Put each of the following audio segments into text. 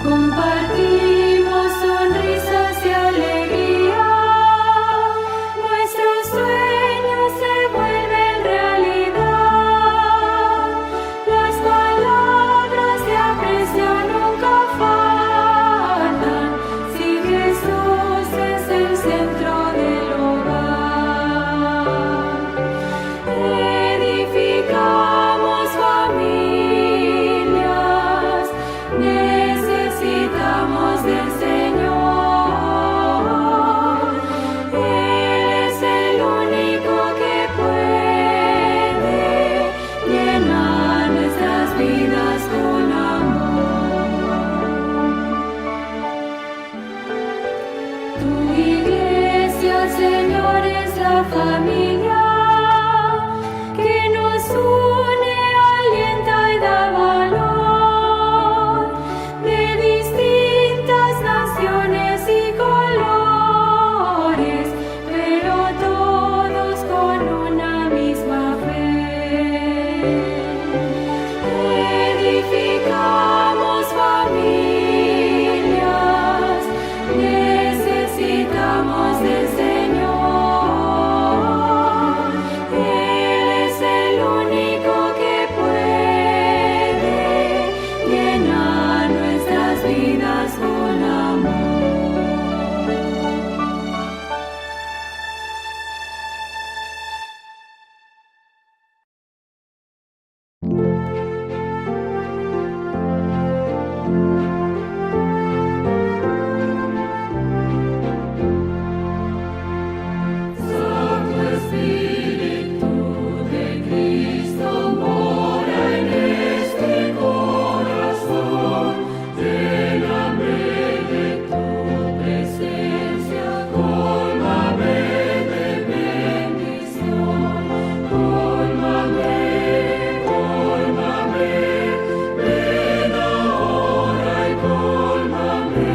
Compartimos sonrisas y alegría, nuestros sueños se vuelven realidad, las palabras de aprecio nunca faltan, si Jesús es el centro del hogar. Edificamos familias, necesitamos del Señor. Él es el único que puede llenar nuestras vidas con amor. Tu iglesia, Señor, es la familia que nos une, alienta y da valor, de distintas naciones y colores, pero todos con una misma fe. Edificamos familias, necesitamos del Señor. Él es el único que puede llenar nuestras vidas con amor. Santo Espíritu de Cristo mora en este corazón, lléname de tu presencia, cólmame de bendición, cólmame, cólmame, ven ahora y cólmame,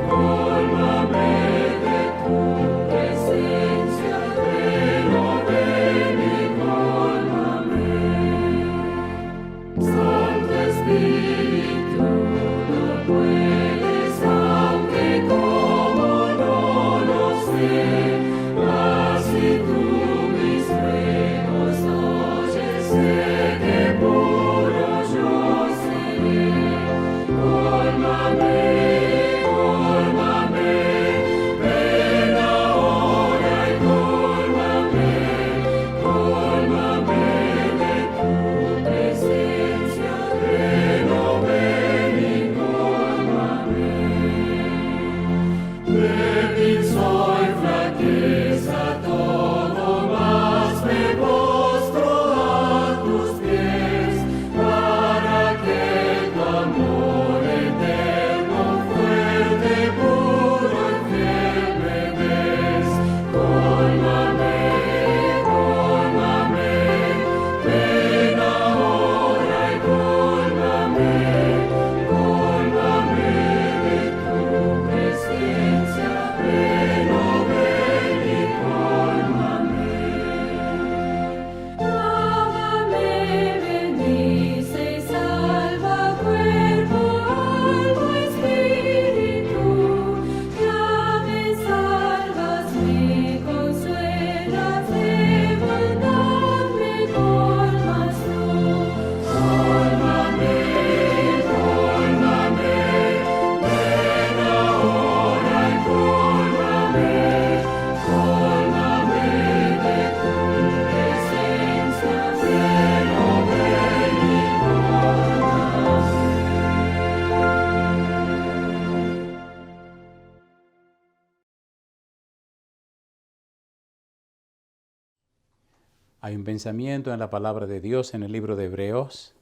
cólmame de tu presencia, ven, oh ven y cólmame. Santo Espíritu, no puedes, aunque como no lo sé, mas si tú mis ruegos oyes, sé que puro yo seré. Cólmame, cólmame, ven ahora y cólmame, cólmame de tu presencia, ven, oh ven y cólmame. Débil soy, flaqueza todo, mas me postro a tus pies, para que tu amor eterno, fuerte, puro y fiel me des. Cólmame, cólmame, ven ahora y cólmame, cólmame de tu presencia, ven, oh ven y cólmame. Lávame, bendice y salva cuerpo, alma, espíritu. Ya me salvas, me consuelas, de bondad me colmas tú. Cólmame, cólmame, ven ahora y cólmame, cólmame de tu presencia, ven, oh ven y cólmame. Hay un pensamiento en la palabra de Dios en el libro de Hebreos.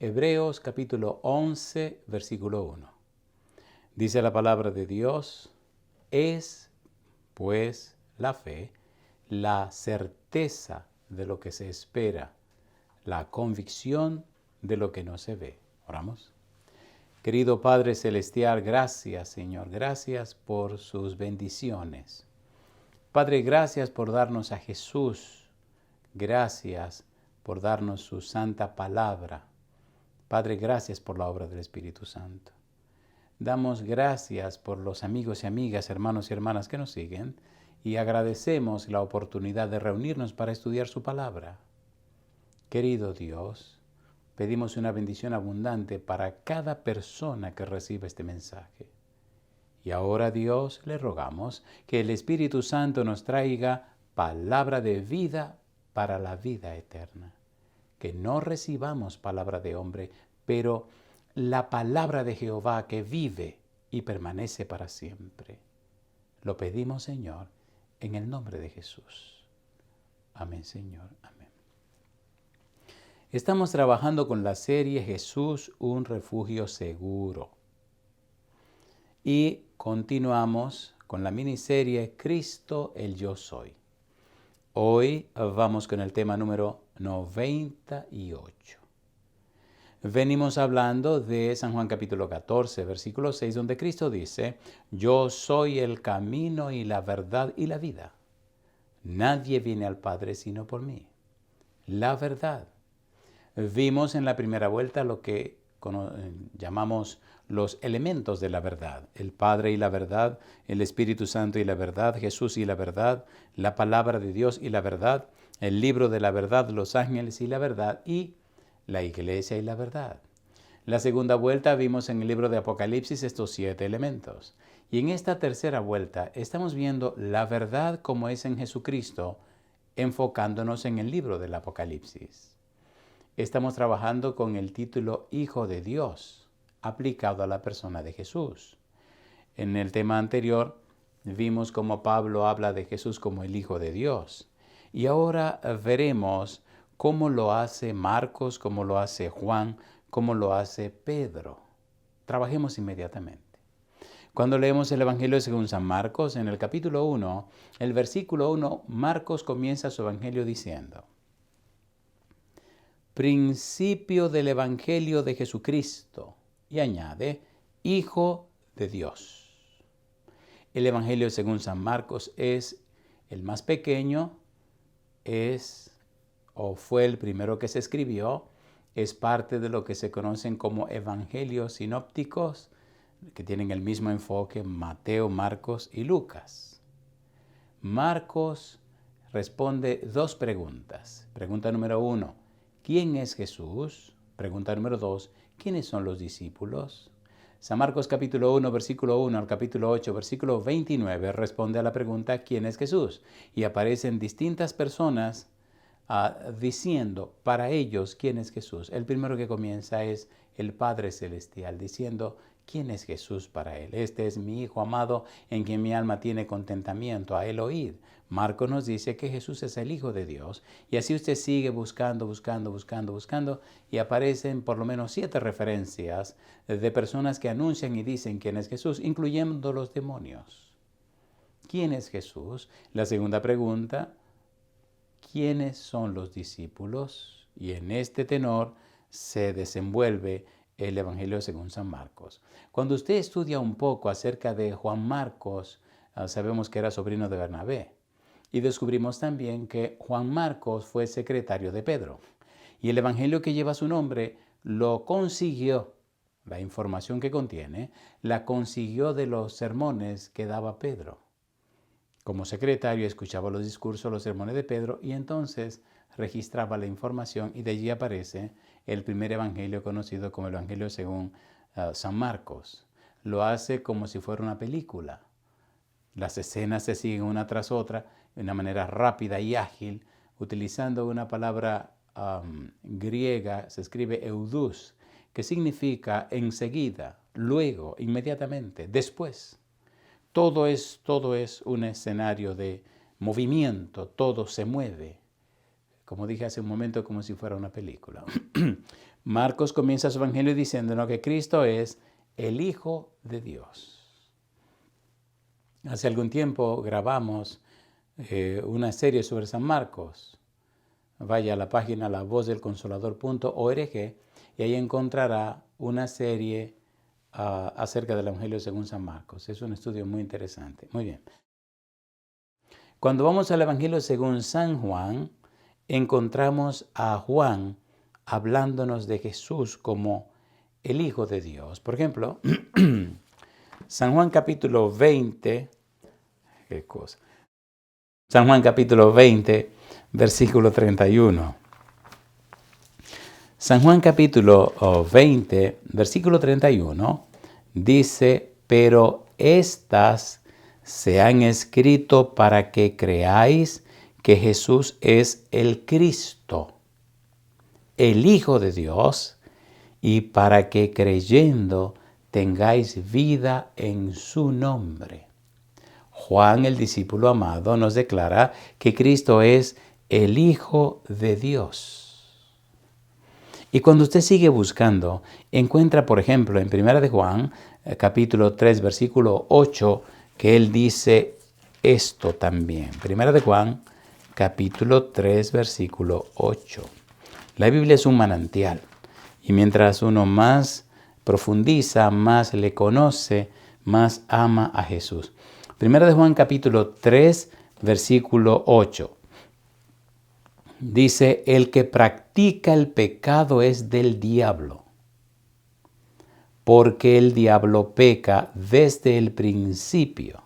Hebreos capítulo 11, versículo 1. Dice la palabra de Dios: es, pues, la fe, la certeza de lo que se espera, la convicción de lo que no se ve. Oramos. Querido Padre Celestial, gracias, Señor, gracias por sus bendiciones. Padre, gracias por darnos a Jesús. Gracias por darnos su santa palabra. Padre, gracias por la obra del Espíritu Santo. damos gracias por los amigos y amigas, hermanos y hermanas que nos siguen y agradecemos la oportunidad de reunirnos para estudiar su palabra. Querido Dios, pedimos una bendición abundante para cada persona que reciba este mensaje. Y ahora, Dios, le rogamos que el Espíritu Santo nos traiga palabra de vida para la vida eterna. Que no recibamos palabra de hombre, pero la palabra de Jehová que vive y permanece para siempre. Lo pedimos, Señor, en el nombre de Jesús. Amén, Señor. Amén. Estamos trabajando con la serie Jesús, un refugio seguro. Y continuamos con la miniserie Cristo, el Yo Soy. Hoy vamos con el tema número 98. Venimos hablando de San Juan capítulo 14, versículo 6, donde Cristo dice, yo soy el camino y la verdad y la vida. Nadie viene al Padre sino por mí. La verdad. Vimos en la primera vuelta lo que llamamos los elementos de la verdad. El Padre y la verdad, el Espíritu Santo y la verdad, Jesús y la verdad, la palabra de Dios y la verdad, el libro de la verdad, los ángeles y la verdad, y la iglesia y la verdad. La segunda vuelta vimos en el libro de Apocalipsis estos 7 elementos. Y en esta tercera vuelta estamos viendo la verdad como es en Jesucristo, enfocándonos en el libro del Apocalipsis. Estamos trabajando con el título Hijo de Dios, aplicado a la persona de Jesús. En el tema anterior vimos cómo Pablo habla de Jesús como el Hijo de Dios. Y ahora veremos cómo lo hace Marcos, cómo lo hace Juan, cómo lo hace Pedro. Trabajemos inmediatamente. Cuando leemos el Evangelio según San Marcos, en el capítulo 1, el versículo 1, Marcos comienza su Evangelio diciendo, principio del Evangelio de Jesucristo, y añade, Hijo de Dios. El Evangelio según San Marcos es el más pequeño, fue el primero que se escribió, es parte de lo que se conocen como evangelios sinópticos, que tienen el mismo enfoque Mateo, Marcos y Lucas. Marcos responde 2 preguntas. Pregunta número 1, ¿quién es Jesús? Pregunta número 2, ¿quiénes son los discípulos? San Marcos capítulo 1, versículo 1 al capítulo 8, versículo 29 responde a la pregunta ¿quién es Jesús? Y aparecen distintas personas diciendo para ellos quién es Jesús. El primero que comienza es el Padre Celestial diciendo quién es Jesús para él. Este es mi Hijo amado en quien mi alma tiene contentamiento, a él oíd. Marcos nos dice que Jesús es el Hijo de Dios y así usted sigue buscando y aparecen por lo menos 7 referencias de personas que anuncian y dicen quién es Jesús, incluyendo los demonios. ¿Quién es Jesús? La segunda pregunta, ¿quiénes son los discípulos? Y en este tenor se desenvuelve el Evangelio según San Marcos. Cuando usted estudia un poco acerca de Juan Marcos, sabemos que era sobrino de Bernabé. Y descubrimos también que Juan Marcos fue secretario de Pedro. Y el Evangelio que lleva su nombre lo consiguió, la información que contiene, la consiguió de los sermones que daba Pedro. Como secretario escuchaba los discursos, los sermones de Pedro y entonces registraba la información y de allí aparece el primer evangelio conocido como el Evangelio según San Marcos. Lo hace como si fuera una película. Las escenas se siguen una tras otra de una manera rápida y ágil, utilizando una palabra griega, se escribe eudus, que significa enseguida, luego, inmediatamente, después. Todo es un escenario de movimiento, todo se mueve. Como dije hace un momento, como si fuera una película. Marcos comienza su evangelio diciéndonos que Cristo es el Hijo de Dios. Hace algún tiempo grabamos una serie sobre San Marcos. Vaya a la página lavozdelconsolador.org y ahí encontrará una serie acerca del Evangelio según San Marcos. Es un estudio muy interesante. Muy bien. Cuando vamos al Evangelio según San Juan, encontramos a Juan hablándonos de Jesús como el Hijo de Dios. Por ejemplo, San Juan capítulo 20, qué cosa. San Juan capítulo 20, versículo 31. San Juan capítulo 20, versículo 31, dice, pero estas se han escrito para que creáis que Jesús es el Cristo, el Hijo de Dios, y para que creyendo tengáis vida en su nombre. Juan, el discípulo amado, nos declara que Cristo es el Hijo de Dios. Y cuando usted sigue buscando, encuentra, por ejemplo, en 1 de Juan, capítulo 3, versículo 8, que él dice esto también. 1 de Juan, capítulo 3, versículo 8. La Biblia es un manantial. Y mientras uno más profundiza, más le conoce, más ama a Jesús. 1 de Juan, capítulo 3, versículo 8. Dice, el que practica el pecado es del diablo, porque el diablo peca desde el principio.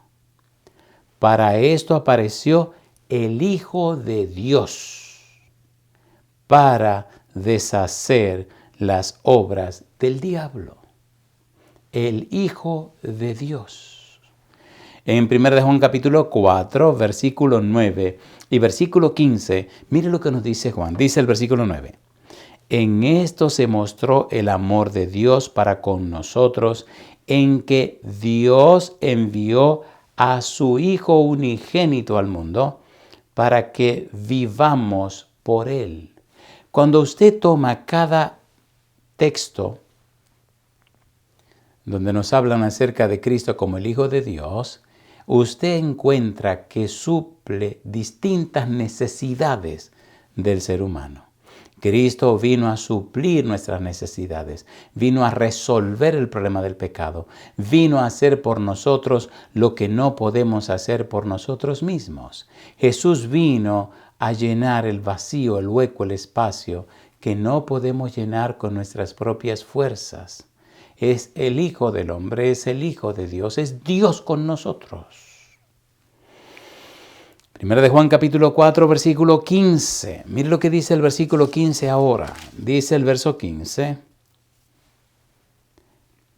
Para esto apareció el Hijo de Dios, para deshacer las obras del diablo. El Hijo de Dios. En 1 de Juan capítulo 4, versículo 9 y versículo 15, mire lo que nos dice Juan. Dice el versículo 9. En esto se mostró el amor de Dios para con nosotros, en que Dios envió a su Hijo unigénito al mundo para que vivamos por Él. Cuando usted toma cada texto donde nos hablan acerca de Cristo como el Hijo de Dios, usted encuentra que suple distintas necesidades del ser humano. Cristo vino a suplir nuestras necesidades, vino a resolver el problema del pecado, vino a hacer por nosotros lo que no podemos hacer por nosotros mismos. Jesús vino a llenar el vacío, el hueco, el espacio que no podemos llenar con nuestras propias fuerzas. Es el Hijo del Hombre, es el Hijo de Dios, es Dios con nosotros. 1 de Juan capítulo 4, versículo 15. Mire lo que dice el versículo 15 ahora. Dice el verso 15.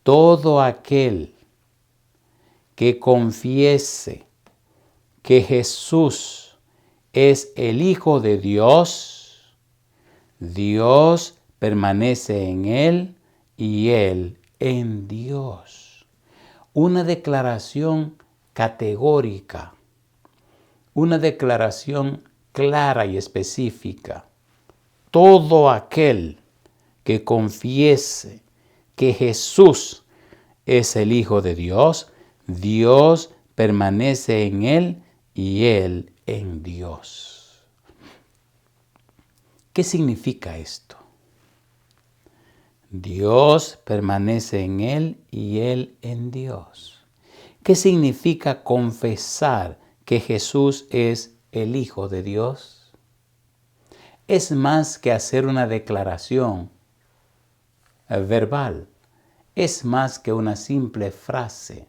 Todo aquel que confiese que Jesús es el Hijo de Dios, Dios permanece en él y él en Dios. Una declaración categórica, una declaración clara y específica. Todo aquel que confiese que Jesús es el Hijo de Dios, Dios permanece en él y él en Dios. ¿Qué significa esto? Dios permanece en él y él en Dios. ¿Qué significa confesar que Jesús es el Hijo de Dios? Es más que hacer una declaración verbal. Es más que una simple frase.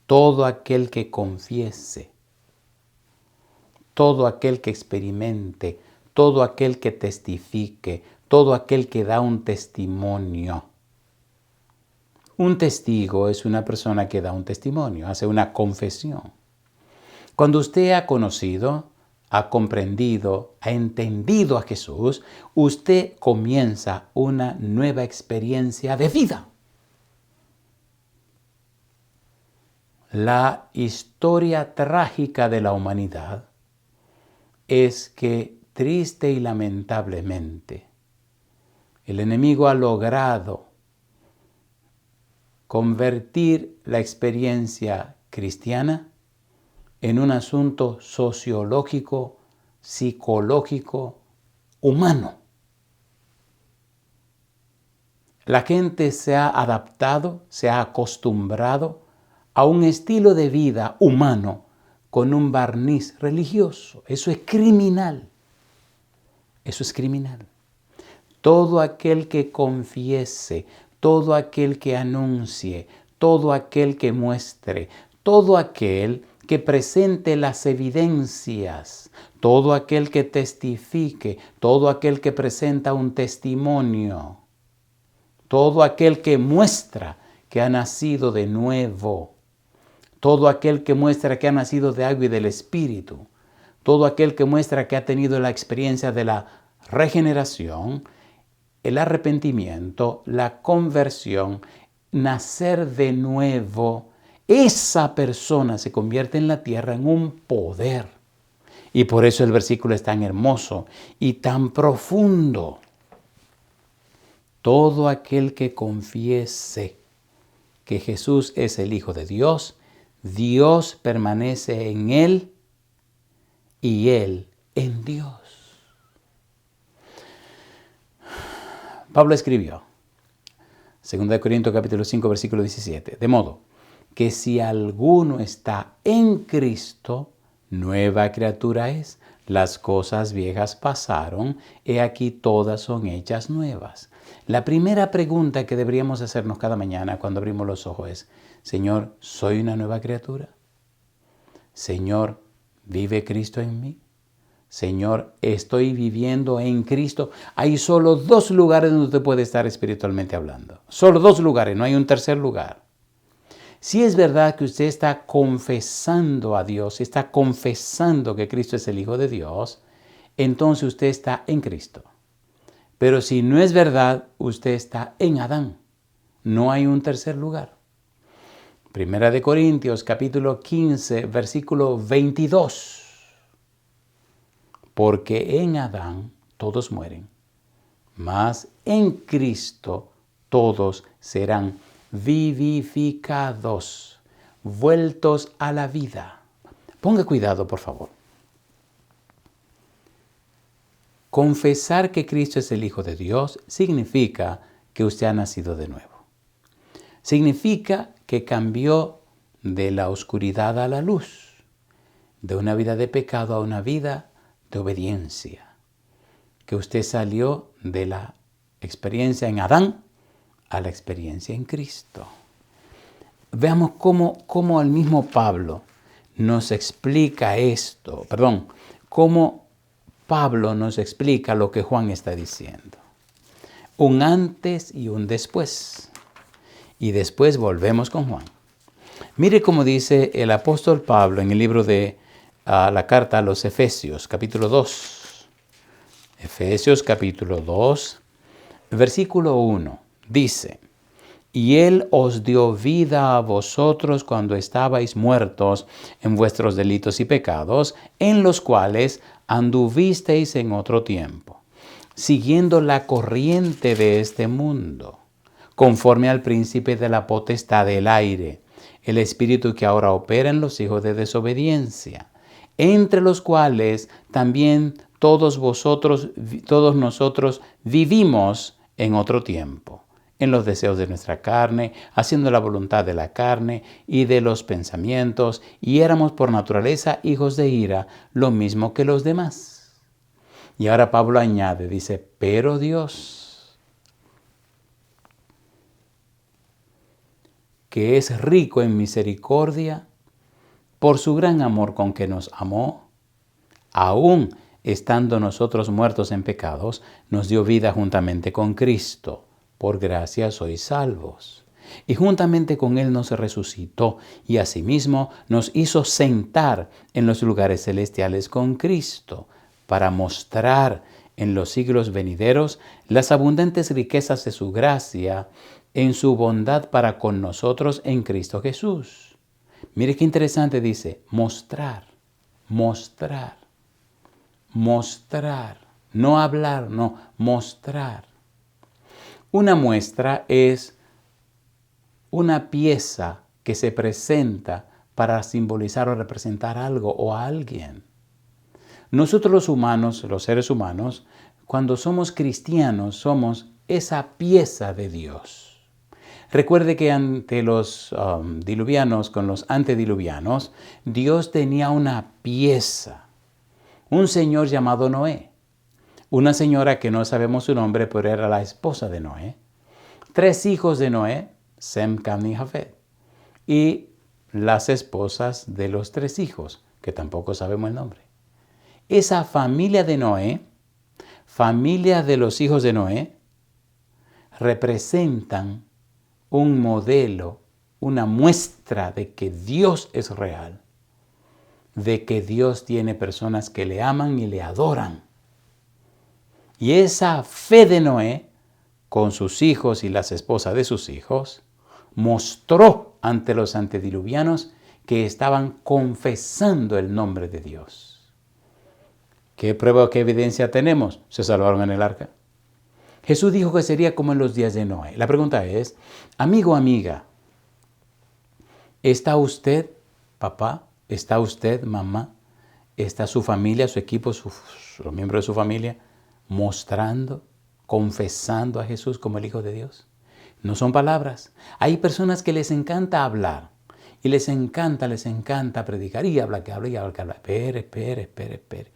Todo aquel que confiese, todo aquel que experimente, todo aquel que testifique, todo aquel que da un testimonio. Un testigo es una persona que da un testimonio, hace una confesión. Cuando usted ha conocido, ha comprendido, ha entendido a Jesús, usted comienza una nueva experiencia de vida. La historia trágica de la humanidad es que, triste y lamentablemente, el enemigo ha logrado convertir la experiencia cristiana en un asunto sociológico, psicológico, humano. La gente se ha adaptado, se ha acostumbrado a un estilo de vida humano con un barniz religioso. Eso es criminal. Eso es criminal. Todo aquel que confiese, todo aquel que anuncie, todo aquel que muestre, todo aquel que presente las evidencias, todo aquel que testifique, todo aquel que presenta un testimonio, todo aquel que muestra que ha nacido de nuevo, todo aquel que muestra que ha nacido de agua y del Espíritu, todo aquel que muestra que ha tenido la experiencia de la regeneración, el arrepentimiento, la conversión, nacer de nuevo, esa persona se convierte en la tierra en un poder. Y por eso el versículo es tan hermoso y tan profundo. Todo aquel que confiese que Jesús es el Hijo de Dios, Dios permanece en él y él en Dios. Pablo escribió, 2 Corintios capítulo 5, versículo 17, de modo que si alguno está en Cristo, nueva criatura es. Las cosas viejas pasaron, he aquí todas son hechas nuevas. La primera pregunta que deberíamos hacernos cada mañana cuando abrimos los ojos es, Señor, ¿soy una nueva criatura? Señor, ¿vive Cristo en mí? Señor, ¿estoy viviendo en Cristo? Hay solo 2 lugares donde usted puede estar espiritualmente hablando. Solo 2 lugares, no hay un tercer lugar. Si es verdad que usted está confesando a Dios, está confesando que Cristo es el Hijo de Dios, entonces usted está en Cristo. Pero si no es verdad, usted está en Adán. No hay un tercer lugar. Primera de Corintios, capítulo 15, versículo 22. Porque en Adán todos mueren, mas en Cristo todos serán vivificados, vueltos a la vida. Ponga cuidado, por favor. Confesar que Cristo es el Hijo de Dios significa que usted ha nacido de nuevo. Significa que cambió de la oscuridad a la luz, de una vida de pecado a una vida de obediencia. Que usted salió de la experiencia en Adán a la experiencia en Cristo. Veamos cómo el mismo Pablo nos explica esto. Cómo Pablo nos explica lo que Juan está diciendo. Un antes y un después. Y después volvemos con Juan. Mire cómo dice el apóstol Pablo en el libro de la carta a los Efesios, capítulo 2. Efesios, capítulo 2, versículo 1. Dice, y Él os dio vida a vosotros cuando estabais muertos en vuestros delitos y pecados, en los cuales anduvisteis en otro tiempo, siguiendo la corriente de este mundo, conforme al príncipe de la potestad del aire, el espíritu que ahora opera en los hijos de desobediencia, entre los cuales también todos nosotros vivimos en otro tiempo, en los deseos de nuestra carne, haciendo la voluntad de la carne y de los pensamientos, y éramos por naturaleza hijos de ira, lo mismo que los demás. Y ahora Pablo añade, dice, pero Dios, que es rico en misericordia, por su gran amor con que nos amó, aún estando nosotros muertos en pecados, nos dio vida juntamente con Cristo. Por gracia sois salvos. Y juntamente con Él nos resucitó y asimismo nos hizo sentar en los lugares celestiales con Cristo, para mostrar en los siglos venideros las abundantes riquezas de su gracia en su bondad para con nosotros en Cristo Jesús. Mire qué interesante dice, mostrar, mostrar, mostrar. No hablar, no, mostrar. Una muestra es una pieza que se presenta para simbolizar o representar algo o a alguien. Nosotros los humanos, los seres humanos, cuando somos cristianos, somos esa pieza de Dios. Recuerde que ante los diluvianos con los antediluvianos, Dios tenía una pieza, un señor llamado Noé, una señora que no sabemos su nombre, pero era la esposa de Noé, 3 hijos de Noé, Sem, Cam y Jafet. y las esposas de los 3 hijos, que tampoco sabemos el nombre. Esa familia de Noé, familia de los hijos de Noé, representan un modelo, una muestra de que Dios es real, de que Dios tiene personas que le aman y le adoran. Y esa fe de Noé, con sus hijos y las esposas de sus hijos, mostró ante los antediluvianos que estaban confesando el nombre de Dios. ¿Qué prueba o qué evidencia tenemos? Se salvaron en el arca. Jesús dijo que sería como en los días de Noé. La pregunta es, amigo, amiga, ¿está usted, papá? ¿Está usted, mamá? ¿Está su familia, su equipo, los miembros de su familia mostrando, confesando a Jesús como el Hijo de Dios? No son palabras. Hay personas que les encanta hablar y les encanta predicar y habla que habla y habla que habla. Espere.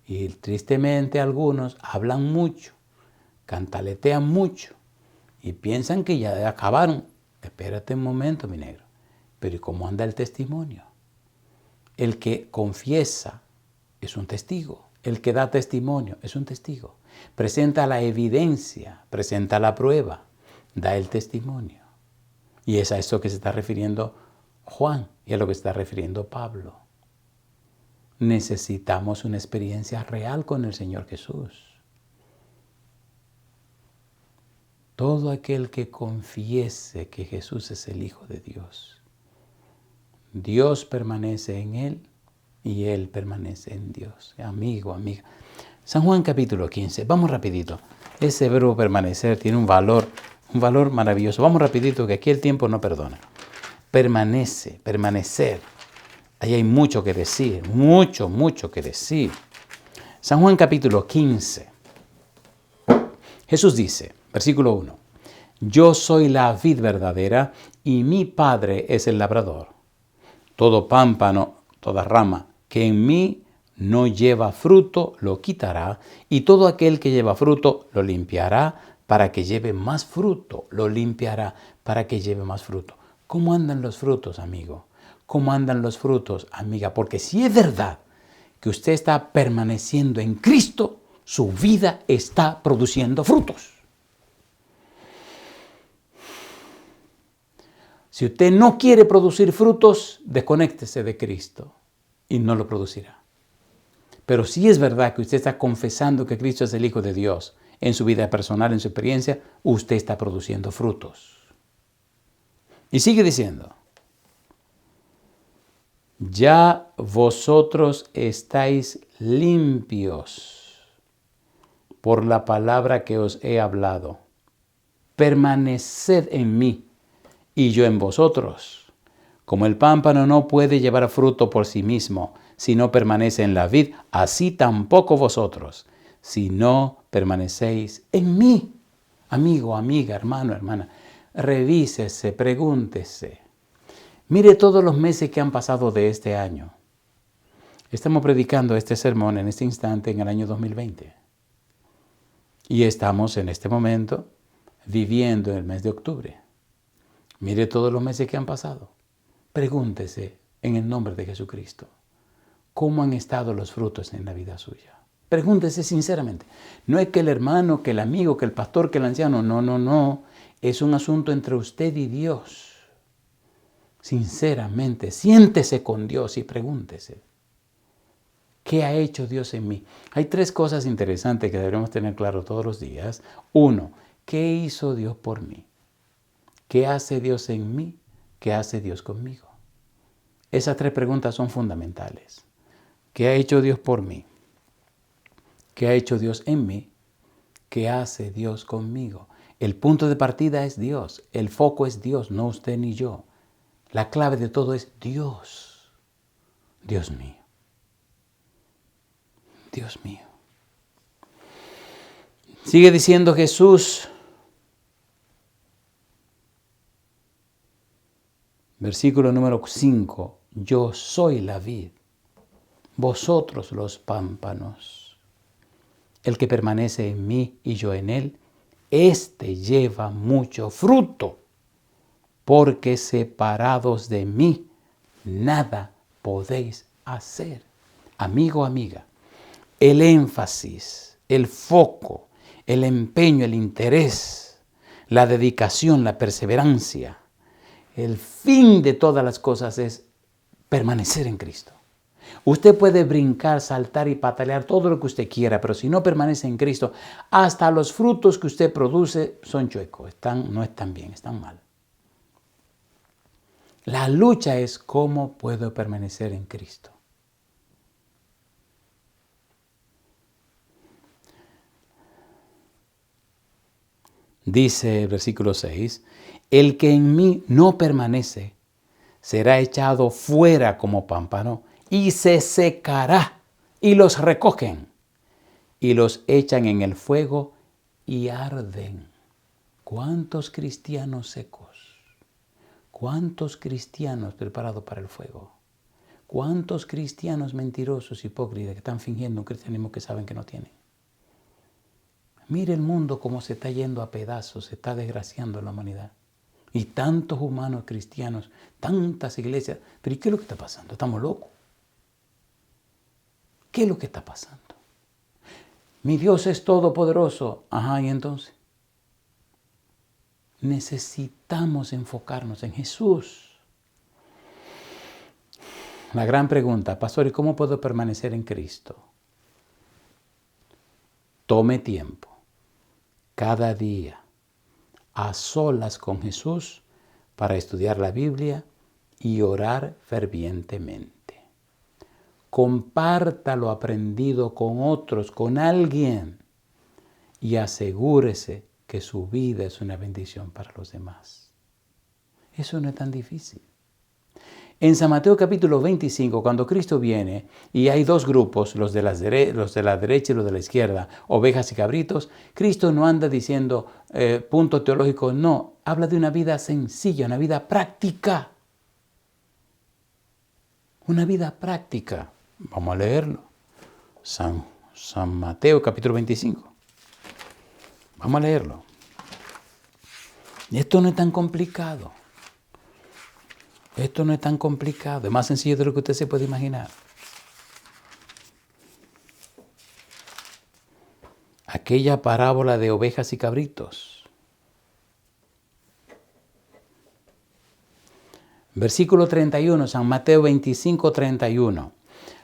Y tristemente algunos hablan mucho, cantaletean mucho y piensan que ya acabaron. Espérate un momento, mi negro. Pero ¿y cómo anda el testimonio? El que confiesa es un testigo. El que da testimonio es un testigo. Presenta la evidencia, presenta la prueba, da el testimonio. Y es a eso que se está refiriendo Juan y a lo que se está refiriendo Pablo. Necesitamos una experiencia real con el Señor Jesús. Todo aquel que confiese que Jesús es el Hijo de Dios, Dios permanece en él y él permanece en Dios. Amigo, amiga. San Juan capítulo 15. Vamos rapidito. Ese verbo permanecer tiene un valor maravilloso. Vamos rapidito que aquí el tiempo no perdona. Permanece, permanecer. Ahí hay mucho que decir, mucho que decir. San Juan capítulo 15. Jesús dice, versículo 1, yo soy la vid verdadera y mi Padre es el labrador. Todo pámpano, toda rama que en mí no lleva fruto, lo quitará, y todo aquel que lleva fruto, lo limpiará para que lleve más fruto. Lo limpiará para que lleve más fruto. ¿Cómo andan los frutos, amigo? ¿Cómo andan los frutos, amiga? Porque si es verdad que usted está permaneciendo en Cristo, su vida está produciendo frutos. Si usted no quiere producir frutos, desconéctese de Cristo y no lo producirá. Pero si es verdad que usted está confesando que Cristo es el Hijo de Dios en su vida personal, en su experiencia, usted está produciendo frutos. Y sigue diciendo, ya vosotros estáis limpios por la palabra que os he hablado. Permaneced en mí y yo en vosotros. Como el pámpano no puede llevar fruto por sí mismo si no permanece en la vid, así tampoco vosotros, si no permanecéis en mí. Amigo, amiga, hermano, hermana, revísese, pregúntese. Mire todos los meses que han pasado de este año. Estamos predicando este sermón en este instante en el año 2020. Y estamos en este momento viviendo en el mes de octubre. Mire todos los meses que han pasado. Pregúntese en el nombre de Jesucristo, ¿cómo han estado los frutos en la vida suya? Pregúntese sinceramente. No es que el hermano, que el amigo, que el pastor, que el anciano. No. Es un asunto entre usted y Dios. Sinceramente, siéntese con Dios y pregúntese, ¿qué ha hecho Dios en mí? Hay 3 cosas interesantes que deberíamos tener claro todos los días. 1, ¿qué hizo Dios por mí? ¿Qué hace Dios en mí? ¿Qué hace Dios conmigo? Esas 3 preguntas son fundamentales. ¿Qué ha hecho Dios por mí? ¿Qué ha hecho Dios en mí? ¿Qué hace Dios conmigo? El punto de partida es Dios. El foco es Dios, no usted ni yo. La clave de todo es Dios. Dios mío. Dios mío. Sigue diciendo Jesús. Versículo número 5. Yo soy la vid, vosotros los pámpanos. El que permanece en mí y yo en él, éste lleva mucho fruto, porque separados de mí, nada podéis hacer. Amigo, amiga, el énfasis, el foco, el empeño, el interés, la dedicación, la perseverancia, el fin de todas las cosas es permanecer en Cristo. Usted puede brincar, saltar y patalear todo lo que usted quiera, pero si no permanece en Cristo, hasta los frutos que usted produce son chuecos, no están bien, están mal. La lucha es cómo puedo permanecer en Cristo. Dice el versículo 6, el que en mí no permanece será echado fuera como pámpano y se secará, y los recogen y los echan en el fuego y arden. ¿Cuántos cristianos secos? ¿Cuántos cristianos preparados para el fuego? ¿Cuántos cristianos mentirosos, hipócritas, que están fingiendo un cristianismo que saben que no tienen? Mire el mundo cómo se está yendo a pedazos, se está desgraciando la humanidad. Y tantos humanos cristianos, tantas iglesias. Pero ¿y qué es lo que está pasando? ¿Estamos locos? ¿Qué es lo que está pasando? Mi Dios es todopoderoso. Ajá, ¿y entonces? Necesitamos enfocarnos en Jesús. La gran pregunta, pastor, ¿y cómo puedo permanecer en Cristo? Tome tiempo, cada día, a solas con Jesús para estudiar la Biblia y orar fervientemente. Comparta lo aprendido con otros, con alguien, y asegúrese que su vida es una bendición para los demás. Eso no es tan difícil. En San Mateo capítulo 25, cuando Cristo viene y hay dos grupos, los de la derecha y los de la izquierda, ovejas y cabritos, Cristo no anda diciendo punto teológico, no, habla de una vida sencilla, una vida práctica. Una vida práctica. Vamos a leerlo. San Mateo capítulo 25. Vamos a leerlo. Esto no es tan complicado. Esto no es tan complicado. Es más sencillo de lo que usted se puede imaginar. Aquella parábola de ovejas y cabritos. Versículo 31, San Mateo 25, 31.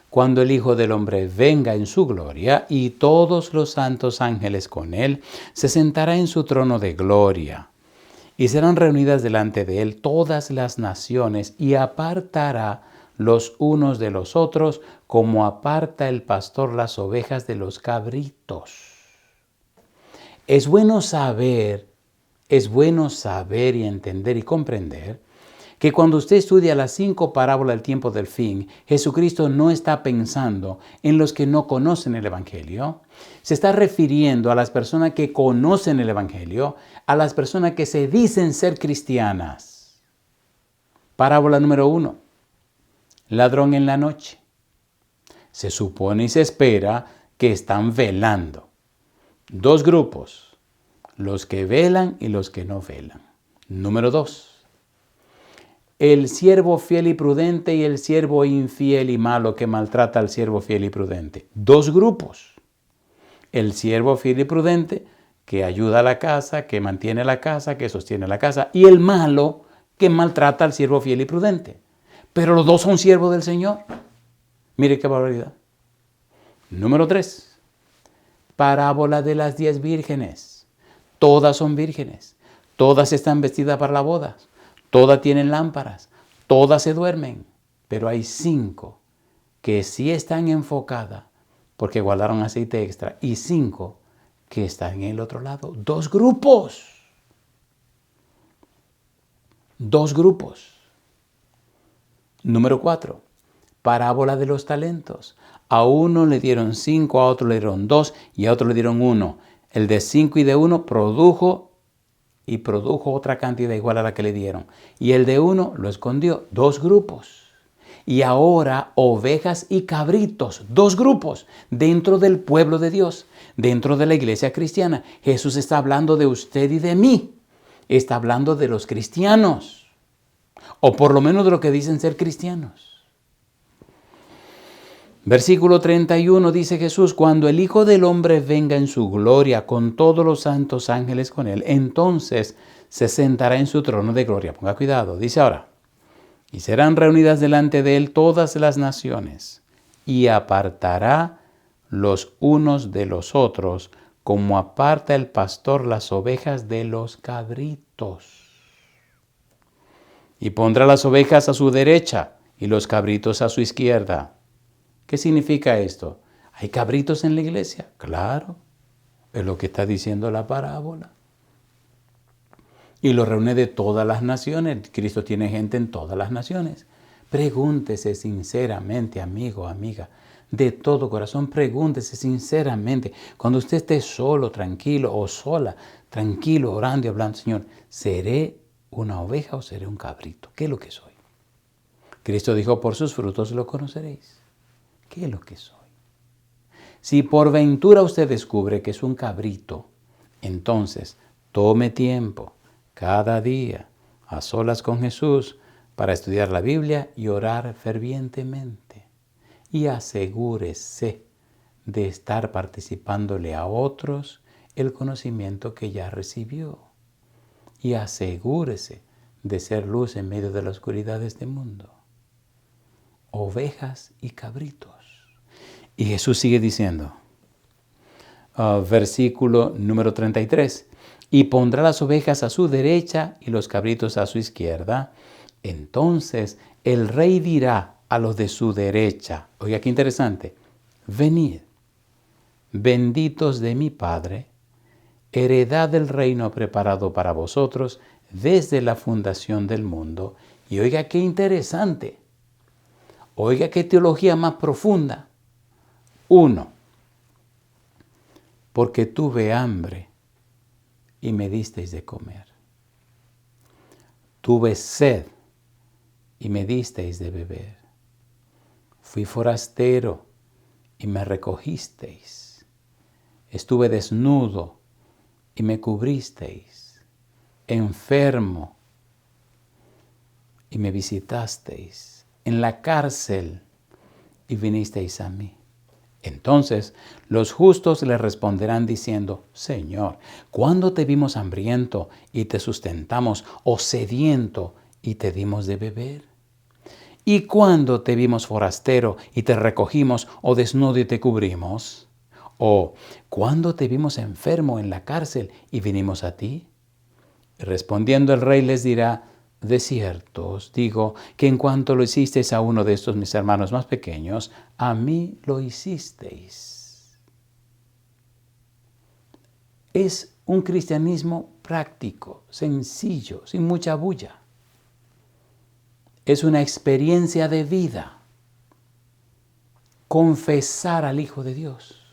Cuando el Hijo del Hombre venga en su gloria y todos los santos ángeles con él, se sentará en su trono de gloria. Y serán reunidas delante de él todas las naciones y apartará los unos de los otros como aparta el pastor las ovejas de los cabritos. Es bueno saber y entender y comprender que cuando usted estudia las 5 parábolas del tiempo del fin, Jesucristo no está pensando en los que no conocen el Evangelio. Se está refiriendo a las personas que conocen el Evangelio, a las personas que se dicen ser cristianas. Parábola número 1. Ladrón en la noche. Se supone y se espera que están velando. 2 grupos, los que velan y los que no velan. Número 2. El siervo fiel y prudente y el siervo infiel y malo que maltrata al siervo fiel y prudente. 2 grupos. El siervo fiel y prudente que ayuda a la casa, que mantiene la casa, que sostiene la casa. Y el malo que maltrata al siervo fiel y prudente. Pero los 2 son siervos del Señor. Mire qué barbaridad. Número 3. Parábola de las 10 vírgenes. Todas son vírgenes. Todas están vestidas para la boda. Todas tienen lámparas, todas se duermen, pero hay 5 que sí están enfocadas porque guardaron aceite extra y 5 que están en el otro lado. 2 grupos. 2 grupos. Número 4. Parábola de los talentos. A uno le dieron 5, a otro le dieron 2 y a otro le dieron 1. El de 5 y de 1 produjo otra cantidad igual a la que le dieron. Y el de 1 lo escondió. 2 grupos. Y ahora ovejas y cabritos. 2 grupos dentro del pueblo de Dios, dentro de la iglesia cristiana. Jesús está hablando de usted y de mí. Está hablando de los cristianos. o por lo menos de lo que dicen ser cristianos. Versículo 31 dice Jesús, cuando el Hijo del Hombre venga en su gloria con todos los santos ángeles con él, entonces se sentará en su trono de gloria. Ponga cuidado, dice ahora, y serán reunidas delante de él todas las naciones, y apartará los unos de los otros, como aparta el pastor las ovejas de los cabritos. Y pondrá las ovejas a su derecha y los cabritos a su izquierda. ¿Qué significa esto? ¿Hay cabritos en la iglesia? Claro, es lo que está diciendo la parábola. Y lo reúne de todas las naciones. Cristo tiene gente en todas las naciones. Pregúntese sinceramente, amigo, amiga, de todo corazón, pregúntese sinceramente. Cuando usted esté solo, tranquilo o sola, tranquilo, orando y hablando, Señor, ¿seré una oveja o seré un cabrito? ¿Qué es lo que soy? Cristo dijo, por sus frutos lo conoceréis. ¿Qué es lo que soy? Si por ventura usted descubre que es un cabrito, entonces tome tiempo cada día a solas con Jesús para estudiar la Biblia y orar fervientemente. Y asegúrese de estar participándole a otros el conocimiento que ya recibió. Y asegúrese de ser luz en medio de la oscuridad de este mundo. Ovejas y cabritos. Y Jesús sigue diciendo, versículo número 33, y pondrá las ovejas a su derecha y los cabritos a su izquierda. Entonces el rey dirá a los de su derecha, oiga qué interesante, venid, benditos de mi Padre, heredad del reino preparado para vosotros desde la fundación del mundo. Y oiga qué interesante, oiga qué teología más profunda. 1. Porque tuve hambre y me disteis de comer. Tuve sed y me disteis de beber. Fui forastero y me recogisteis. Estuve desnudo y me cubristeis. Enfermo y me visitasteis. En la cárcel y vinisteis a mí. Entonces los justos le responderán diciendo, Señor, ¿cuándo te vimos hambriento y te sustentamos, o sediento y te dimos de beber? ¿Y cuándo te vimos forastero y te recogimos, o desnudo y te cubrimos? ¿O cuándo te vimos enfermo en la cárcel y vinimos a ti? Respondiendo el rey les dirá, de cierto os digo que en cuanto lo hicisteis a uno de estos mis hermanos más pequeños, a mí lo hicisteis. Es un cristianismo práctico, sencillo, sin mucha bulla. Es una experiencia de vida. Confesar al Hijo de Dios.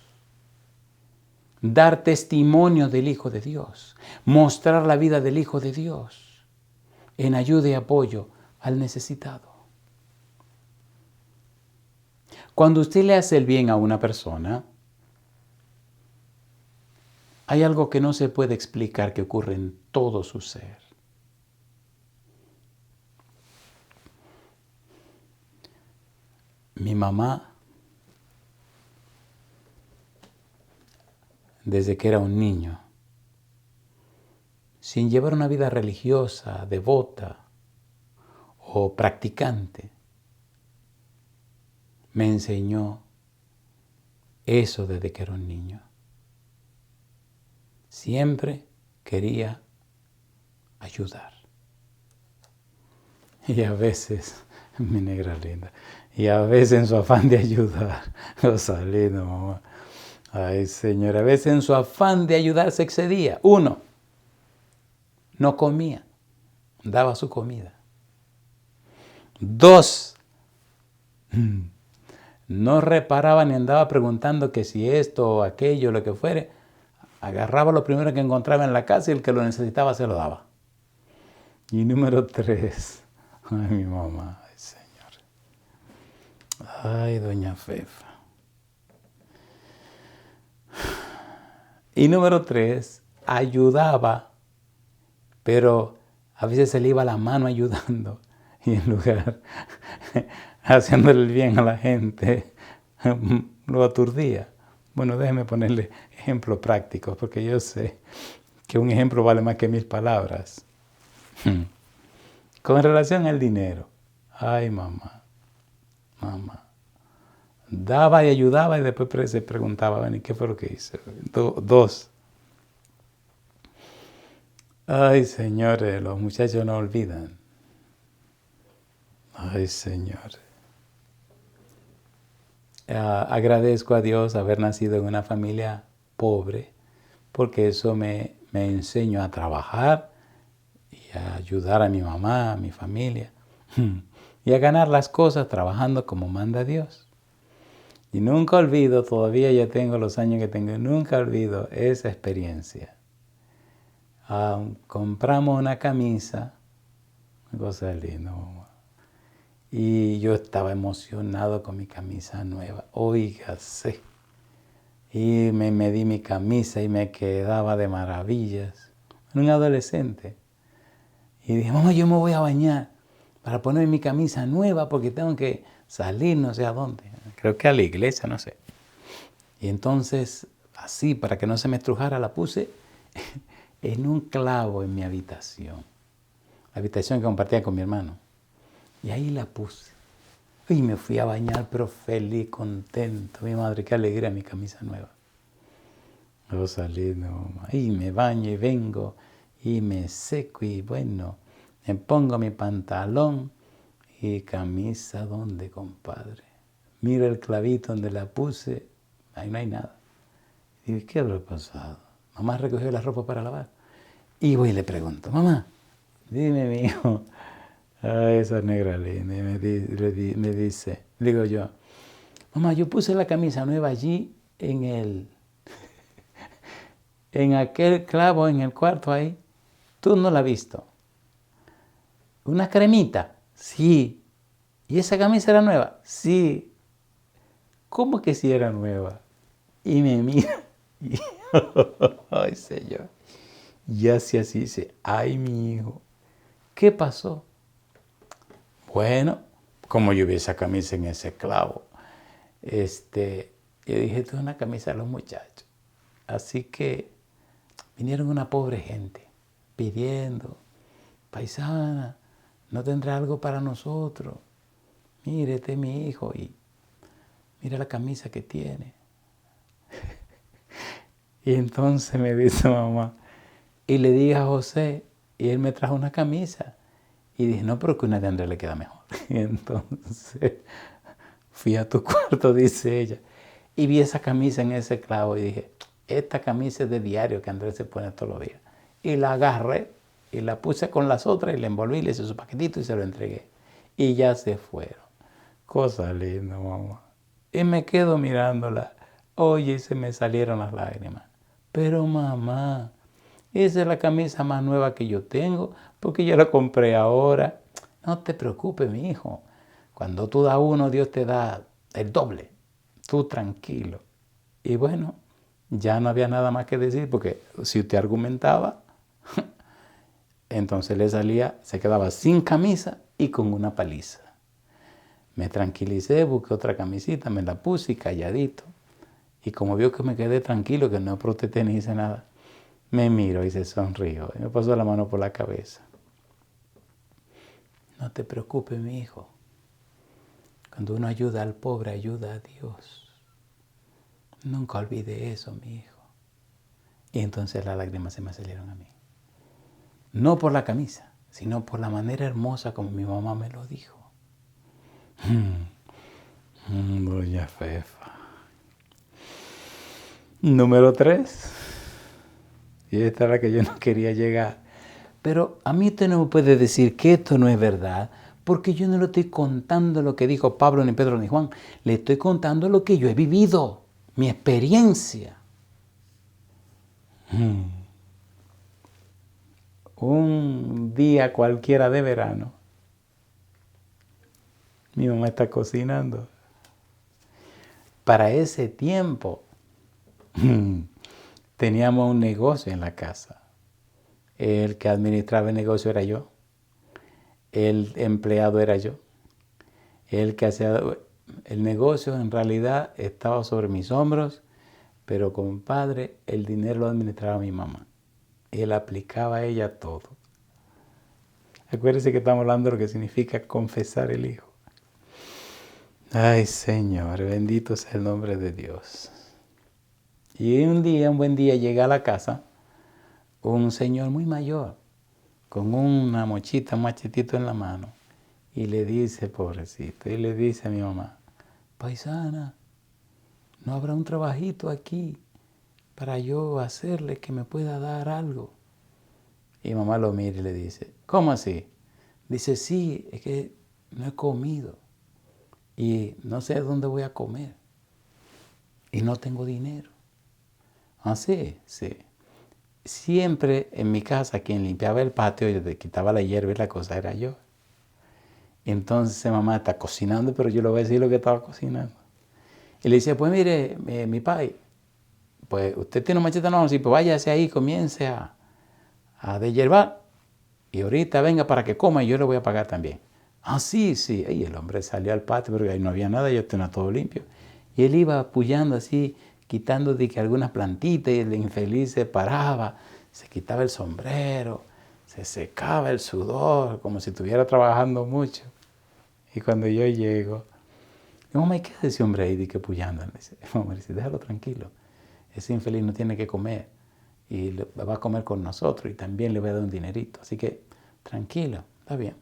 Dar testimonio del Hijo de Dios. Mostrar la vida del Hijo de Dios en ayuda y apoyo al necesitado. Cuando usted le hace el bien a una persona, hay algo que no se puede explicar que ocurre en todo su ser. Mi mamá, desde que era un niño, sin llevar una vida religiosa, devota o practicante, me enseñó eso desde que era un niño. Siempre quería ayudar. Y a veces, mi negra linda, y a veces en su afán de ayudar, Rosalino, mamá, ay Señor, a veces en su afán de ayudar se excedía. 1, no comía, daba su comida. 2, no reparaba ni andaba preguntando que si esto o aquello, lo que fuere. Agarraba lo primero que encontraba en la casa y el que lo necesitaba se lo daba. Y número 3, ay mi mamá, ay Señor, ay doña Fefa. Y número 3, ayudaba, pero a veces se le iba la mano ayudando y en lugar haciéndole el bien a la gente, lo aturdía. Bueno, déjeme ponerle ejemplos prácticos, porque yo sé que un ejemplo vale más que 1000 palabras. Con relación al dinero, ay mamá, daba y ayudaba y después se preguntaba, bueno, ¿y qué fue lo que hice? Dos. Ay, señores, los muchachos no olvidan. Ay, señores. Agradezco a Dios haber nacido en una familia pobre, porque eso me enseñó a trabajar y a ayudar a mi mamá, a mi familia, y a ganar las cosas trabajando como manda Dios. Y nunca olvido, todavía ya tengo los años que tengo, nunca olvido esa experiencia. Compramos una camisa, una cosa linda, mamá. Y yo estaba emocionado con mi camisa nueva, óigase. Y me medí mi camisa y me quedaba de maravillas. Era un adolescente. Y dije, mamá, yo me voy a bañar para poner mi camisa nueva porque tengo que salir no sé a dónde. Creo que a la iglesia, no sé. Y entonces, así, para que no se me estrujara, la puse en un clavo en mi habitación. La habitación que compartía con mi hermano. Y ahí la puse. Y me fui a bañar, pero feliz, contento. Mi madre, qué alegría mi camisa nueva. Luego salí, no, y me baño y vengo y me seco y bueno, me pongo mi pantalón y camisa, ¿dónde, compadre? Miro el clavito donde la puse, ahí no hay nada. Y digo, ¿qué habrá pasado? Mamá recogió la ropa para lavar. Y voy y le pregunto, mamá, dime, mi hijo, esa negra linda, y me dice, digo yo, mamá, yo puse la camisa nueva allí en aquel clavo en el cuarto ahí. Tú no la has visto. ¿Una cremita? Sí. ¿Y esa camisa era nueva? Sí. ¿Cómo que sí era nueva? Y me mira. Ay, Señor. Y así dice, ay, mi hijo, ¿qué pasó? Bueno, como yo vi esa camisa en ese clavo, yo dije, esto es una camisa de los muchachos. Así que vinieron una pobre gente pidiendo, paisana, ¿no tendrá algo para nosotros? Mire, este es mi hijo y mira la camisa que tiene. Y entonces me dice mamá, y le dije a José, y él me trajo una camisa. Y dije, no, pero que una de Andrés le queda mejor. Y entonces fui a tu cuarto, dice ella, y vi esa camisa en ese clavo y dije, esta camisa es de diario que Andrés se pone todos los días. Y la agarré y la puse con las otras y la envolví, le hice su paquetito y se lo entregué. Y ya se fueron. Cosa linda, mamá. Y me quedo mirándola. Oye, se me salieron las lágrimas. Pero mamá, esa es la camisa más nueva que yo tengo porque yo la compré ahora. No te preocupes, mi hijo. Cuando tú das uno, Dios te da el doble. Tú tranquilo. Y bueno, ya no había nada más que decir porque si usted argumentaba, entonces le salía, se quedaba sin camisa y con una paliza. Me tranquilicé, busqué otra camisita, me la puse y calladito. Y como vio que me quedé tranquilo, que no protesté ni hice nada, me miró y se sonrió y me pasó la mano por la cabeza. No te preocupes, mi hijo. Cuando uno ayuda al pobre, ayuda a Dios. Nunca olvide eso, mi hijo. Y entonces las lágrimas se me salieron a mí. No por la camisa, sino por la manera hermosa como mi mamá me lo dijo. Doña Fefa. Número 3. Y esta es la que yo no quería llegar. Pero a mí usted no me puede decir que esto no es verdad, porque yo no le estoy contando lo que dijo Pablo, ni Pedro, ni Juan. Le estoy contando lo que yo he vivido, mi experiencia. Un día cualquiera de verano, mi mamá está cocinando. Para ese tiempo, teníamos un negocio en la casa. El que administraba el negocio era yo. el empleado era yo. El que hacía el negocio en realidad estaba sobre mis hombros, pero compadre, el dinero lo administraba mi mamá. Él aplicaba a ella todo. Acuérdense que estamos hablando de lo que significa confesar el Hijo. Ay, Señor, bendito sea el nombre de Dios. Y un buen día, llega a la casa un señor muy mayor, con una mochita, un machetito en la mano, y le dice, pobrecito, y le dice a mi mamá, paisana, ¿no habrá un trabajito aquí para yo hacerle que me pueda dar algo? Y mamá lo mira y le dice, ¿cómo así? Dice, sí, es que no he comido y no sé dónde voy a comer y no tengo dinero. Ah, sí, sí. Siempre en mi casa quien limpiaba el patio y le quitaba la hierba y la cosa era yo. Entonces mamá está cocinando, pero yo le voy a decir lo que estaba cocinando. Y le dice, pues mire, mi pai, pues usted tiene un machete, no, sí, pues váyase ahí, comience a deshiervar y ahorita venga para que coma y yo le voy a pagar también. Ah, sí, sí. Y el hombre salió al patio porque ahí no había nada, yo tenía todo limpio. Y él iba apoyando así, quitando de que algunas plantitas y el infeliz se paraba, se quitaba el sombrero, se secaba el sudor, como si estuviera trabajando mucho. Y cuando yo llego, mi mamá, ¿y qué hace ese hombre ahí de que puyando? Mamá dice, déjalo tranquilo, ese infeliz no tiene que comer y va a comer con nosotros y también le voy a dar un dinerito. Así que tranquilo, está bien.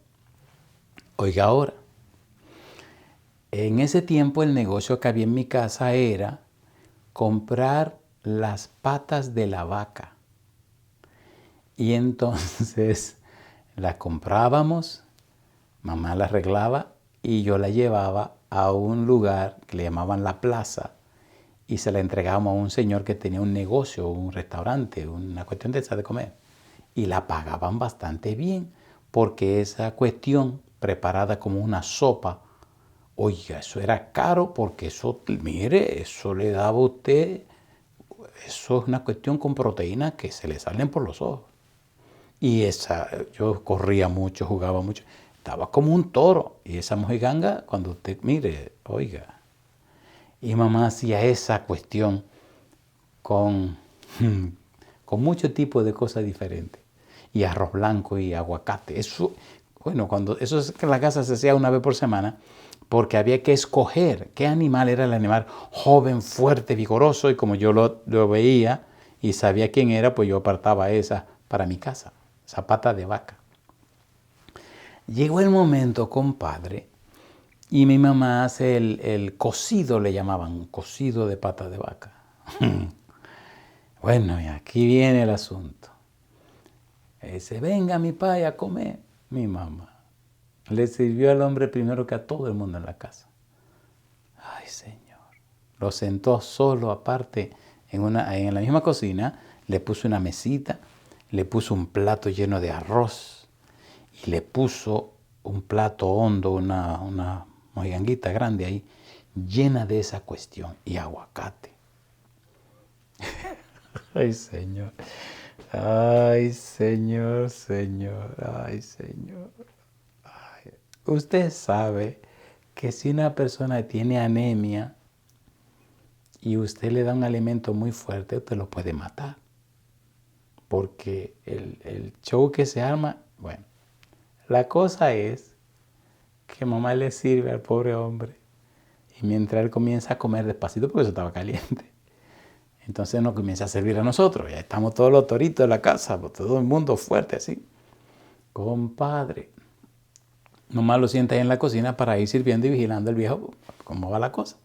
Oiga ahora, en ese tiempo el negocio que había en mi casa era comprar las patas de la vaca. Y entonces las comprábamos, mamá las arreglaba y yo la llevaba a un lugar que le llamaban la plaza y se la entregábamos a un señor que tenía un negocio, un restaurante, una cuestión de esa de comer. Y la pagaban bastante bien porque esa cuestión preparada como una sopa, oiga, eso era caro porque eso, mire, eso le daba a usted, eso es una cuestión con proteínas que se le salen por los ojos. Y yo corría mucho, jugaba mucho, estaba como un toro. Y esa mojiganga, cuando usted, mire, oiga, y mamá hacía esa cuestión con mucho tipo de cosas diferentes. Y arroz blanco y aguacate. Eso, bueno, eso es que la casa se hacía una vez por semana, porque había que escoger qué animal era el animal joven, fuerte, vigoroso, y como yo lo veía y sabía quién era, pues yo apartaba esa para mi casa, esa pata de vaca. Llegó el momento, compadre, y mi mamá hace el cocido, le llamaban, cocido de pata de vaca. Bueno, y aquí viene el asunto. Dice, venga mi pai a comer. Mi mamá le sirvió al hombre primero que a todo el mundo en la casa. Ay, Señor. Lo sentó solo aparte en la misma cocina, le puso una mesita, le puso un plato lleno de arroz y le puso un plato hondo, una mojiganguita grande ahí, llena de esa cuestión y aguacate. Ay, Señor. Ay, Señor, Señor, ay, Señor. Ay. Usted sabe que si una persona tiene anemia y usted le da un alimento muy fuerte, usted lo puede matar. Porque el show que se arma, bueno, la cosa es que mamá le sirve al pobre hombre y mientras él comienza a comer despacito, porque eso estaba caliente, entonces nos comienza a servir a nosotros. Ya estamos todos los toritos de la casa, todo el mundo fuerte así. Compadre, nomás lo sienta ahí en la cocina para ir sirviendo y vigilando al viejo cómo va la cosa.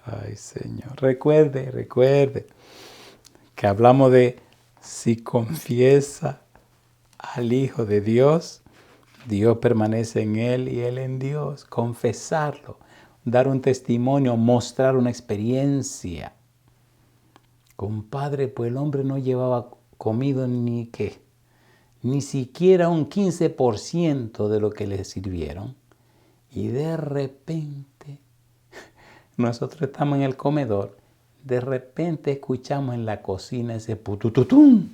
Ay, Señor, recuerde que hablamos de si confiesa al Hijo de Dios, Dios permanece en él y él en Dios. Confesarlo, dar un testimonio, mostrar una experiencia. Compadre, pues el hombre no llevaba comido ni siquiera un 15% de lo que le sirvieron. Y de repente, nosotros estamos en el comedor, de repente escuchamos en la cocina ese putututum.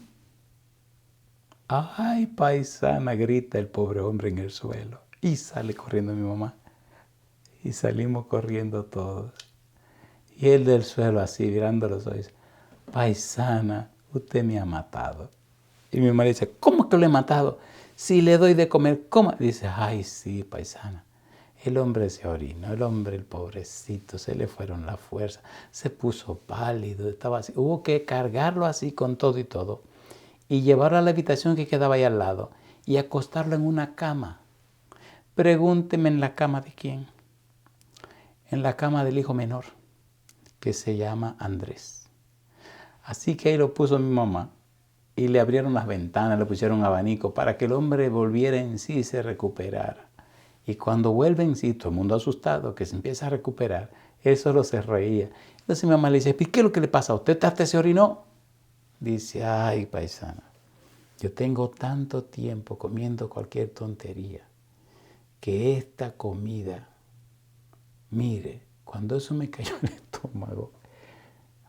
¡Ay, paisana! Grita el pobre hombre en el suelo. Y sale corriendo mi mamá. Y salimos corriendo todos. Y él del suelo así, mirando los ojos. Paisana, usted me ha matado. Y mi mamá le dice, ¿cómo que lo he matado? Si le doy de comer, ¿cómo? Dice, ay, sí, paisana. El hombre se orinó, el hombre, el pobrecito, se le fueron las fuerzas, se puso pálido, estaba así. Hubo que cargarlo así con todo y todo y llevarlo a la habitación que quedaba ahí al lado y acostarlo en una cama. Pregúnteme en la cama de quién. En la cama del hijo menor, que se llama Andrés. Así que ahí lo puso mi mamá y le abrieron las ventanas, le pusieron un abanico para que el hombre volviera en sí y se recuperara. Y cuando vuelve en sí, todo el mundo asustado, que se empieza a recuperar, él solo se reía. Entonces mi mamá le dice, ¿qué es lo que le pasa a usted? ¿Hasta se orinó? Dice, ay, paisana, yo tengo tanto tiempo comiendo cualquier tontería que esta comida, mire, cuando eso me cayó en el estómago,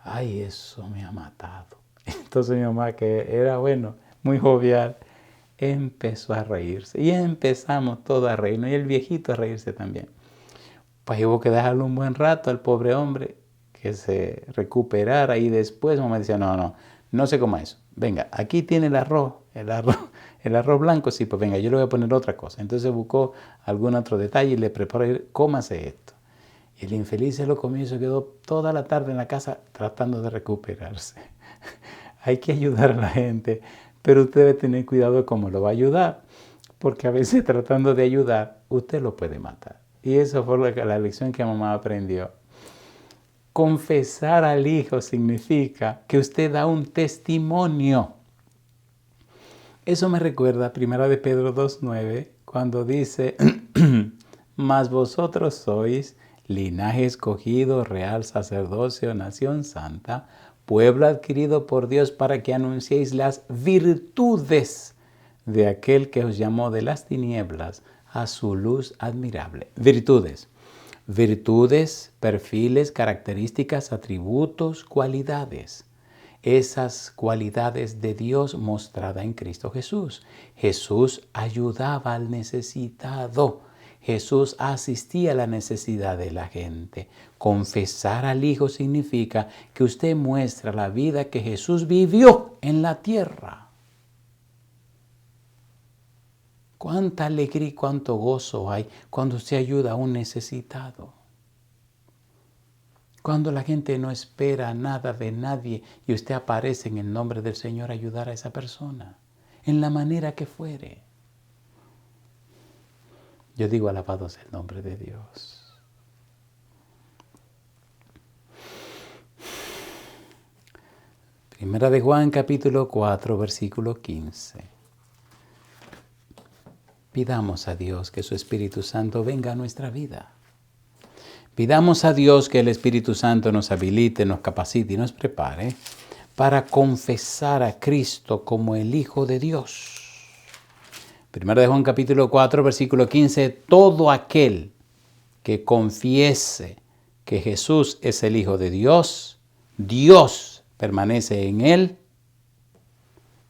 ay, eso me ha matado. Entonces mi mamá, que era bueno, muy jovial, empezó a reírse. Y empezamos todos a reírnos. Y el viejito a reírse también. Pues hubo que dejarlo un buen rato al pobre hombre que se recuperara. Y después mamá decía, no se coma eso. Venga, aquí tiene el arroz blanco. Sí, pues venga, yo le voy a poner otra cosa. Entonces buscó algún otro detalle y le preparó, cómase esto. Y el infeliz se lo comió y se quedó toda la tarde en la casa tratando de recuperarse. Hay que ayudar a la gente, pero usted debe tener cuidado de cómo lo va a ayudar, porque a veces tratando de ayudar, usted lo puede matar. Y eso fue la lección que mamá aprendió. Confesar al hijo significa que usted da un testimonio. Eso me recuerda a 1 de Pedro 2:9, cuando dice, mas vosotros sois linaje escogido, real sacerdocio, nación santa, pueblo adquirido por Dios para que anunciéis las virtudes de aquel que os llamó de las tinieblas a su luz admirable. Virtudes. Virtudes, perfiles, características, atributos, cualidades. Esas cualidades de Dios mostrada en Cristo Jesús. Jesús ayudaba al necesitado. Jesús asistía a la necesidad de la gente. Confesar al Hijo significa que usted muestra la vida que Jesús vivió en la tierra. Cuánta alegría y cuánto gozo hay cuando usted ayuda a un necesitado. Cuando la gente no espera nada de nadie y usted aparece en el nombre del Señor a ayudar a esa persona, en la manera que fuere. Yo digo, alabado sea el nombre de Dios. Primera de Juan, capítulo 4, versículo 15. Pidamos a Dios que su Espíritu Santo venga a nuestra vida. Pidamos a Dios que el Espíritu Santo nos habilite, nos capacite y nos prepare para confesar a Cristo como el Hijo de Dios. Primera de Juan capítulo 4, versículo 15, todo aquel que confiese que Jesús es el Hijo de Dios, Dios permanece en él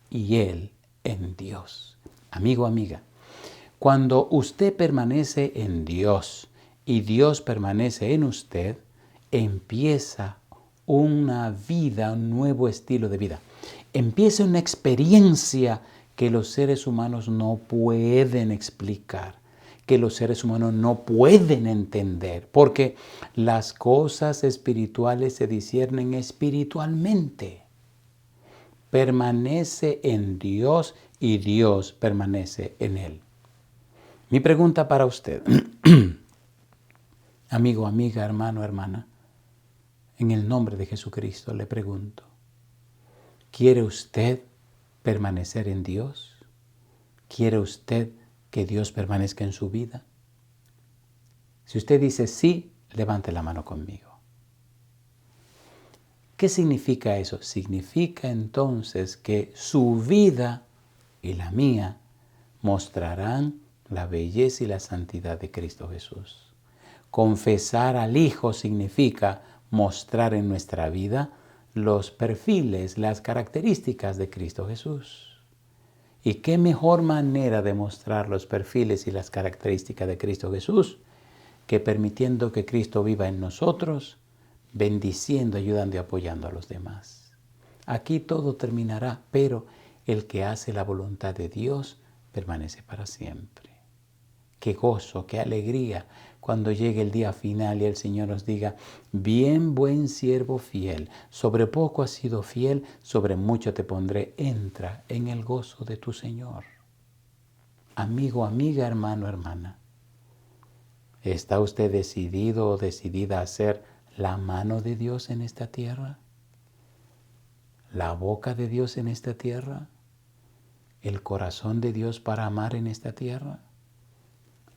y él en Dios. Amigo, amiga, cuando usted permanece en Dios y Dios permanece en usted, empieza una vida, un nuevo estilo de vida. Empieza una experiencia que los seres humanos no pueden explicar, que los seres humanos no pueden entender, porque las cosas espirituales se disciernen espiritualmente. Permanece en Dios y Dios permanece en él. Mi pregunta para usted, amigo, amiga, hermano, hermana, en el nombre de Jesucristo le pregunto, ¿quiere usted permanecer en Dios? ¿Quiere usted que Dios permanezca en su vida? Si usted dice sí, levante la mano conmigo. ¿Qué significa eso? Significa entonces que su vida y la mía mostrarán la belleza y la santidad de Cristo Jesús. Confesar al Hijo significa mostrar en nuestra vida los perfiles, las características de Cristo Jesús. ¿Y qué mejor manera de mostrar los perfiles y las características de Cristo Jesús que permitiendo que Cristo viva en nosotros, bendiciendo, ayudando y apoyando a los demás? Aquí todo terminará, pero el que hace la voluntad de Dios permanece para siempre. Qué gozo, qué alegría cuando llegue el día final y el Señor nos diga: bien, buen siervo fiel, sobre poco has sido fiel, sobre mucho te pondré, entra en el gozo de tu Señor. Amigo, amiga, hermano, hermana, ¿está usted decidido o decidida a ser la mano de Dios en esta tierra? ¿La boca de Dios en esta tierra? ¿El corazón de Dios para amar en esta tierra?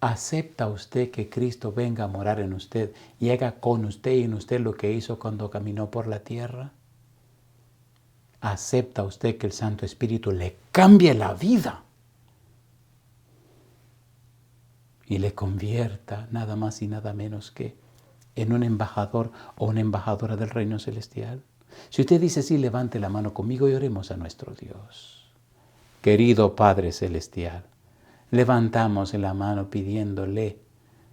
¿Acepta usted que Cristo venga a morar en usted y haga con usted y en usted lo que hizo cuando caminó por la tierra? ¿Acepta usted que el Santo Espíritu le cambie la vida y le convierta nada más y nada menos que en un embajador o una embajadora del reino celestial? Si usted dice sí, levante la mano conmigo y oremos a nuestro Dios. Querido Padre Celestial, levantamos la mano pidiéndole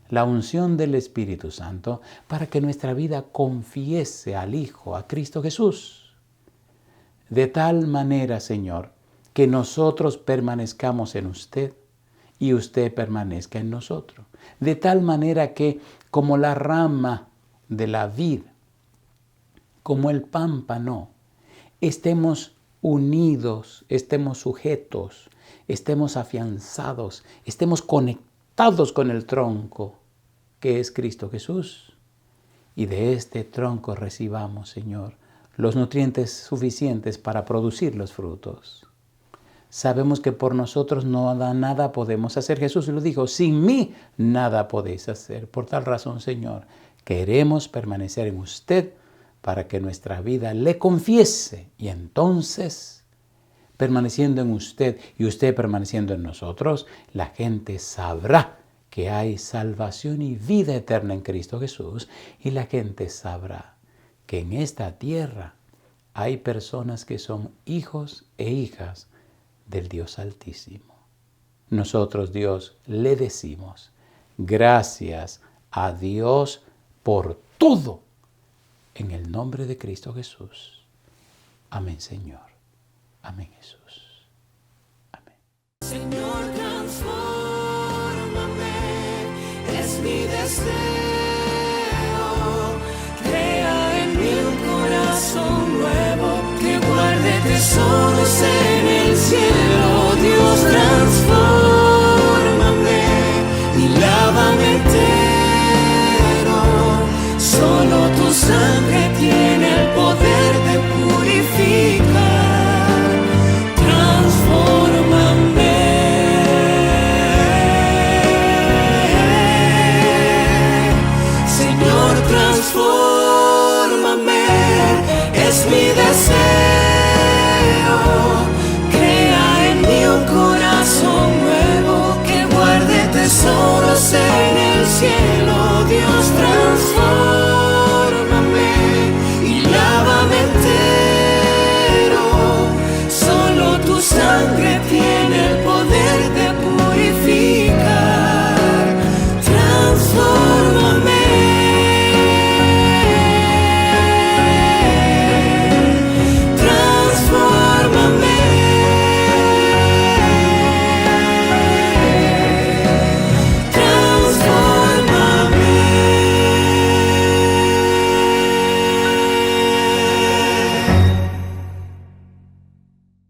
la unción del Espíritu Santo para que nuestra vida confiese al Hijo, a Cristo Jesús. De tal manera, Señor, que nosotros permanezcamos en usted y usted permanezca en nosotros. De tal manera que, como la rama de la vid, como el pámpano, estemos unidos, estemos sujetos, estemos afianzados, estemos conectados con el tronco que es Cristo Jesús. Y de este tronco recibamos, Señor, los nutrientes suficientes para producir los frutos. Sabemos que por nosotros nada podemos hacer. Jesús lo dijo: sin mí nada podéis hacer. Por tal razón, Señor, queremos permanecer en usted para que nuestra vida le confiese. Y entonces, permaneciendo en usted y usted permaneciendo en nosotros, la gente sabrá que hay salvación y vida eterna en Cristo Jesús. Y la gente sabrá que en esta tierra hay personas que son hijos e hijas del Dios Altísimo. Nosotros, Dios, le decimos gracias a Dios por todo, en el nombre de Cristo Jesús. Amén, Señor. Amén, Jesús. Amén. Señor, transfórmame, es mi deseo. Crea en mí un corazón nuevo que guarde tesoros en el cielo.